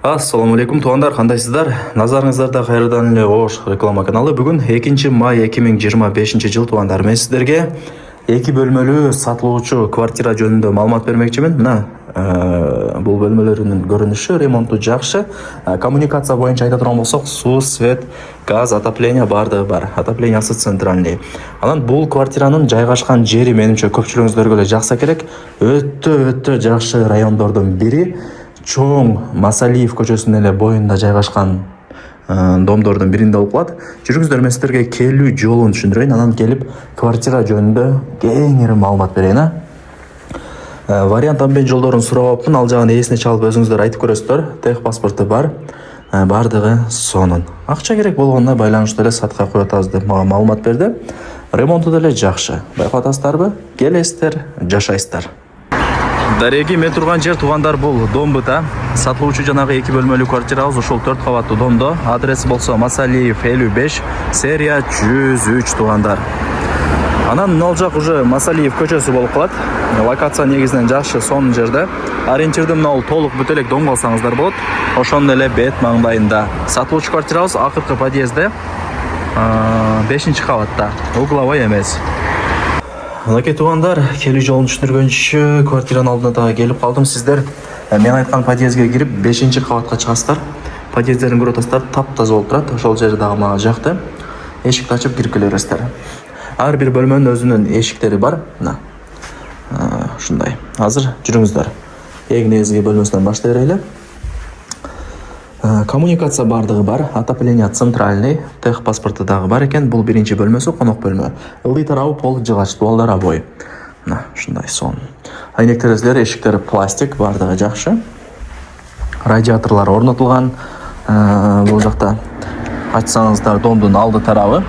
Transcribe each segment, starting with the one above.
Ассаламу алейкум туугандар, кандайсыздар? Назарыңыздарда кайрадан эле Ош реклама каналы. Бүгүн 2 май 2025 жыл туугандар. Мен сиздерге 2 бөлмөлүү сатылуучу квартира жөнүндө маалымат бермекчимин. Мына бул бөлмөлөрүнүн көрүнүшү, ремонту жакшы. Коммуникация боюнча айта турган болсок, суу, свет, газ, отопление бардыгы бар. Отоплениясы центральный. Анан бул квартиранын жайгашкан жери менимче көпчүлүгүңүздөргө эле жакса керек. Өтө жакшы райондордун бири. Чоң Масалиев көчөсүнүн эле боюнда жайгашкан домдордун биринде болуп калат. Жүрүңүздөр, мен сиздерге келүү жолун түшүндүрөйүн, анан келип квартира жөнүндө кеңири маалымат берейин. Вариант амбен жолдорун сурабапмын, ал жагын эсине чалып өзүңүздөр айтып көрөсүздөр. Тех паспорту бар, бардыгы сонун. Акча керек болгондо байланыштуу эле сатка коюп атабыз деп мага маалымат берди. Ремонту деле жакшы. Байкап атасыздарбы? Келесиздер, жашайсыздар. Дареги, мен турган жер туугандар бул Домбыта. Сатылуучу жанагы 2 бөлмөлүү квартирабыз ушул 4 кабаттуу домдо. Адреси болсо Масалиев 55, серия 103 туугандар. Анан мына жак уже Масалиев көчөсү болуп калат. Локация негизинен жакшы, сонун жерде. Ориентирди мына толук бүтө элек дом алсаңыздар болот. Ошондой эле бет маңдайында. Сатылуучу квартирабыз акыркы подъездде, 5 кабатта. Угловой эмес. Анакей туугандар, келүү жолун түшүндүргөнчү квартиранын алдына дагы келип калдым. Сиздер мен айткан подъездге кирип 5 кабатка чыгасыздар. Подъездерин көрүп атасыздар, таптаза болуп турат. Ошол жери дагы мага жакты. Эшикти ачып кирип келе бересиздер. Ар бир бөлмөнүн өзүнүн эшиктери бар. Мына. Ушундай. Азыр жүрүңүздөр. Эң негизги бөлмөсүнөн баштай берели. Коммуникация бардыгы бар, отопление центральный, тех паспорту дагы бар экен. Бул биринчи бөлмөсү, конок бөлмө. Ылдый тарабы пол жыгач, дуалдар обой. Мына, ушундай сон. Айнек терезелер, эшиктери пластик, бардыгы жакшы. Радиаторлор орнотулган. Бул жакта ачсаңыздар домдун алды тарабы.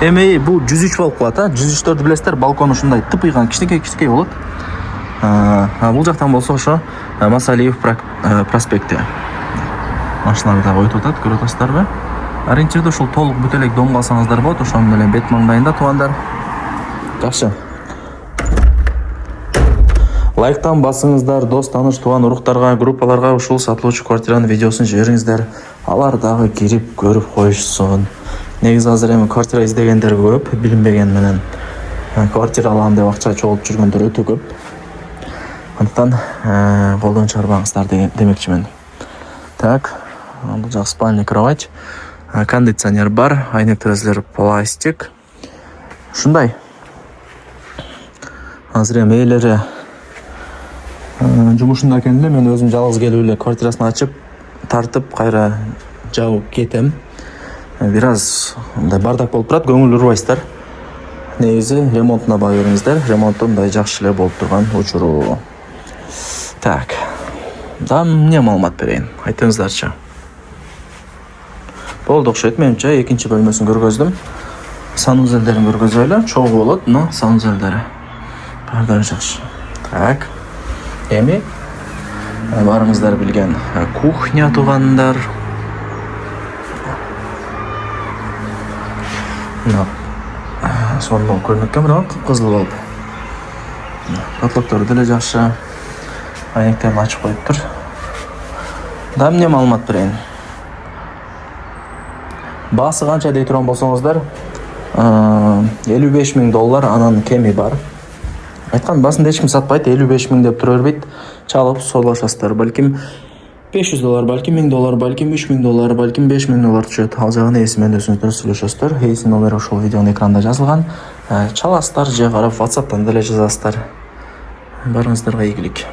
Эми бул 103 болуп калат, 103төрдү билесиздер, балкон ушундай тыпыйган кичинекей болот. Бул жактан болсо ошо Масалиев проспекти. Машиналар да коюп атат, көрүп атасыздарбы? Ориентирди ушул толук бүтө элек дом алсаңыздар болот, ошонун эле бет маңдайында туугандар. Жакшы. Лайктан басыңыздар, дос, тааныш, тууган уруктарга, группаларга ушул сатылуучу квартиранын видеосун жибериңиздер. Алар дагы кирип көрүп коюшсун. Негизи азыр эми квартира издегендер көп, билинбеген менен квартира алам деп акча чогултуп жүргөндөр өтө көп. Антан колдон чыгарбаңыздар демекчимин. Так, бул жак спальный кровать, кондиционер бар, айнек терезелер пластик. Ушундай. Азыр эми ээлери жумушунда экен эле, мен өзүм жалгыз келип эле квартирасын ачып, тартып, кайра жабып кетем. Бир аз мындай бардак болуп турат, көңүл урбайсыздар. Негизи ремонтуна баа бериңиздер. Ремонту мындай жакшы эле болуп турган учуру. Так. Да, эмне маалымат берейин? Айтыңыздарчы. Болду окшойт, менимче экинчи бөлмөсүн көргөздүм. Санузелдерин көргөзөлү, чогуу болот, но санузелдери бардыгы жакшы. Так. Эми барыңыздар билген кухня туугандар. Сонун көрүнөт экен, бирок кызыл болуп. Потолоктору деле жакшы. Айнектерин ачып коюптур. Да, эмне маалымат берейин? Баасы канча дей турган болсоңуздар, $55,000, анан кеми бар. Айткан баасында эч ким сатпайт, 55,000 деп тура бербейт. Чалып соолашасыздар. Балким $500, балким $1000, балким $3000, балким $5000 түшөт. Ал жагын эсимен өзүңүздөр сүйлөшөсүздөр. Эсинин номери ушул видеонун экранында жазылган. Чаласыздар же карап WhatsApp'тан деле жазасыздар. Барыңыздарга ийгилик.